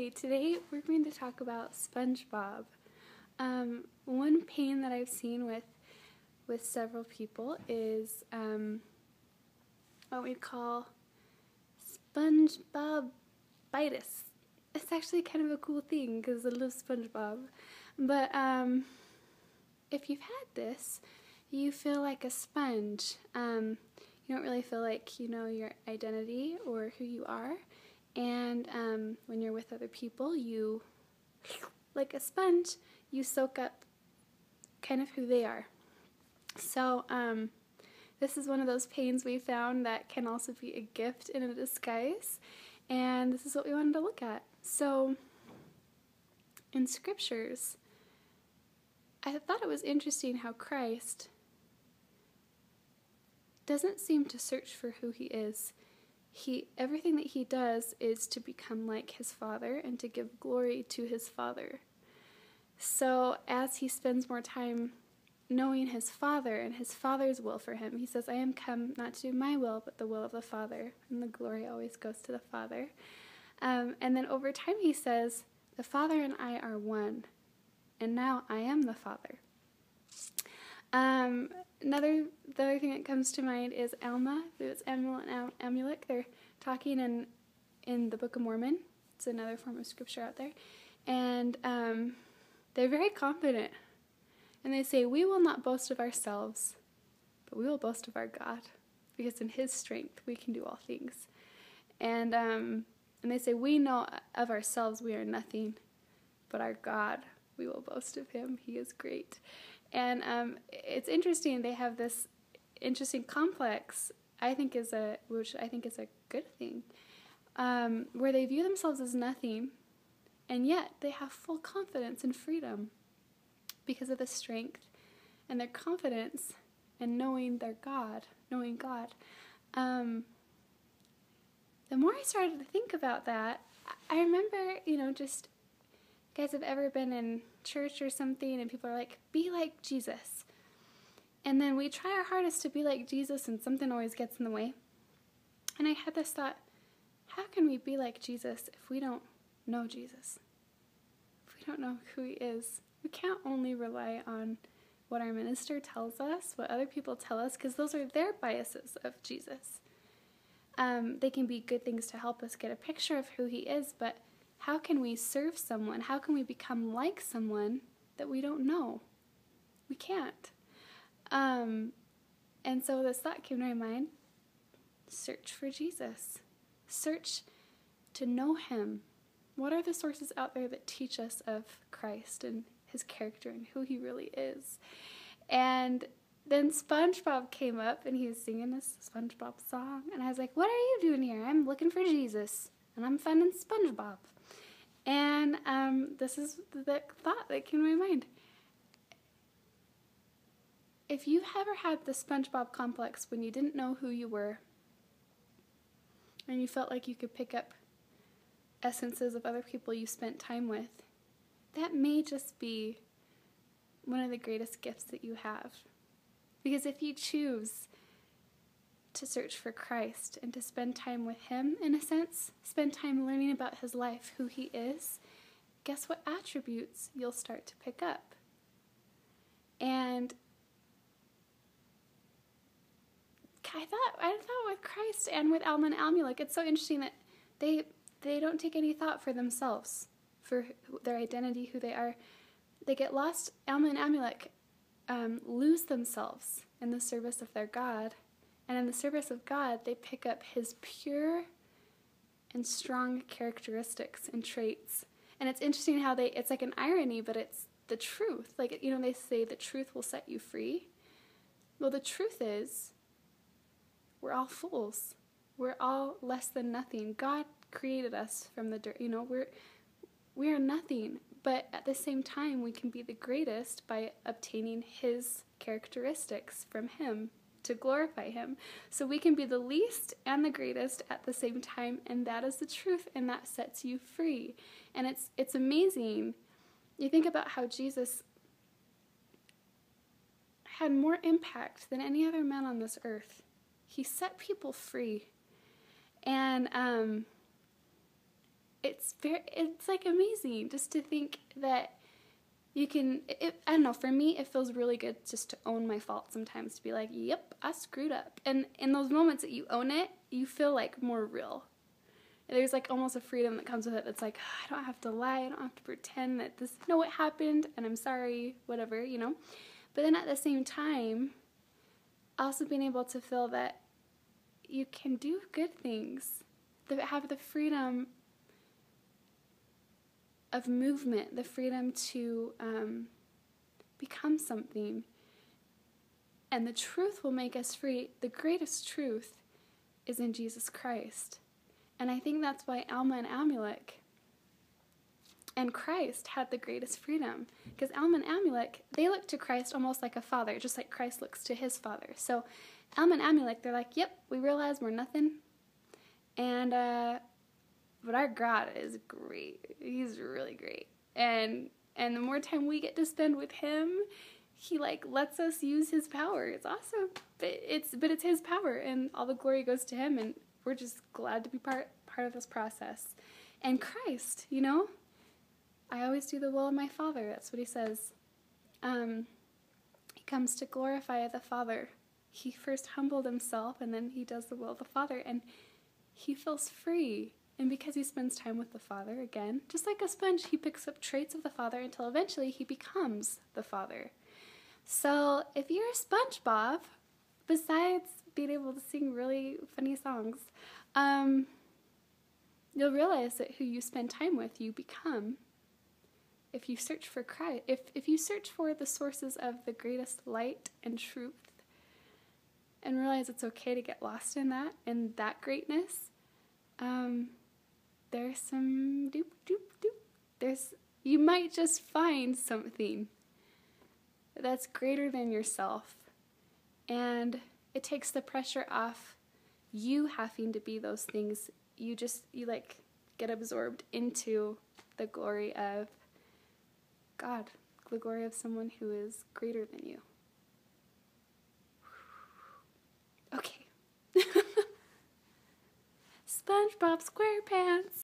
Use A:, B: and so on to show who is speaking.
A: Hi, today we're going to talk about SpongeBob. One pain that I've seen with several people is what we call SpongeBobitis. It's actually kind of a cool thing because I love SpongeBob. But if you've had this, you feel like a sponge. You don't really feel like you know your identity or who you are. And when you're with other people, you, like a sponge, you soak up kind of who they are. So this is one of those pains we found that can also be a gift in a disguise. And this is what we wanted to look at. So in scriptures, I thought it was interesting how Christ doesn't seem to search for who he is. Everything that he does is to become like his Father and to give glory to his Father. So as he spends more time knowing his Father and his Father's will for him, he says, I am come not to do my will, but the will of the Father. And the glory always goes to the Father. And then over time he says, the Father and I are one, and now I am the Father. The other thing that comes to mind is Alma. It's Amuel and Amulek. They're talking in the Book of Mormon. It's another form of scripture out there. And they're very confident. And they say, we will not boast of ourselves, but we will boast of our God. Because in his strength, we can do all things. And they say, we know of ourselves we are nothing, but our God, we will boast of him. He is great. And it's interesting. They have this interesting complex, which I think is a good thing, where they view themselves as nothing, and yet they have full confidence and freedom because of the strength and their confidence and knowing God. The more I started to think about that, I remember, just you guys have ever been in church or something and people are like, be like Jesus. And then we try our hardest to be like Jesus and something always gets in the way. And I had this thought, how can we be like Jesus if we don't know Jesus? If we don't know who he is? We can't only rely on what our minister tells us, what other people tell us, because those are their biases of Jesus. They can be good things to help us get a picture of who he is, but how can we serve someone? How can we become like someone that we don't know? We can't. And so this thought came to my mind, search for Jesus. Search to know him. What are the sources out there that teach us of Christ and his character and who he really is? And then SpongeBob came up and he was singing this SpongeBob song. And I was like, what are you doing here? I'm looking for Jesus. And I'm finding SpongeBob. And this is the thought that came to my mind. If you ever had the SpongeBob complex when you didn't know who you were, and you felt like you could pick up essences of other people you spent time with, that may just be one of the greatest gifts that you have. Because if you choose to search for Christ and to spend time with him, in a sense, spend time learning about his life, who he is, guess what attributes you'll start to pick up? And I thought with Christ and with Alma and Amulek, it's so interesting that they don't take any thought for themselves, for their identity, who they are. They get lost. Alma and Amulek lose themselves in the service of their God. And in the service of God, they pick up his pure and strong characteristics and traits. And it's interesting how it's like an irony, but it's the truth. Like, they say the truth will set you free. Well, the truth is, we're all fools. We're all less than nothing. God created us from the dirt. We are nothing. But at the same time, we can be the greatest by obtaining his characteristics from him, to glorify him. So we can be the least and the greatest at the same time, and that is the truth, and that sets you free. And it's amazing. You think about how Jesus had more impact than any other man on this earth. He set people free. And it's like amazing just to think that you can, I don't know, for me, it feels really good just to own my fault sometimes, to be like, yep, I screwed up. And in those moments that you own it, you feel like more real. There's like almost a freedom that comes with it that's like, I don't have to lie, I don't have to pretend that this, no, it happened, and I'm sorry, whatever, you know. But then at the same time, also being able to feel that you can do good things, that have the freedom of movement, the freedom to become something. And the truth will make us free. The greatest truth is in Jesus Christ. And I think that's why Alma and Amulek and Christ had the greatest freedom. Because Alma and Amulek, they look to Christ almost like a father, just like Christ looks to his father. So Alma and Amulek, they're like, yep, we realize we're nothing. And, but our God is great. He's really great. And the more time we get to spend with him, he like lets us use his power. It's awesome. But it's his power, and all the glory goes to him, and we're just glad to be part of this process. And Christ, you know, I always do the will of my Father. That's what he says. He comes to glorify the Father. He first humbled himself, and then he does the will of the Father, and he feels free. And because he spends time with the Father, again, just like a sponge, he picks up traits of the Father until eventually he becomes the Father. So if you're a SpongeBob, besides being able to sing really funny songs, you'll realize that who you spend time with, you become. If you search for Christ, if you search for the sources of the greatest light and truth, and realize it's okay to get lost in that greatness, there's some you might just find something that's greater than yourself, and it takes the pressure off you having to be those things. You like get absorbed into the glory of God, the glory of someone who is greater than you. Okay. SpongeBob SquarePants.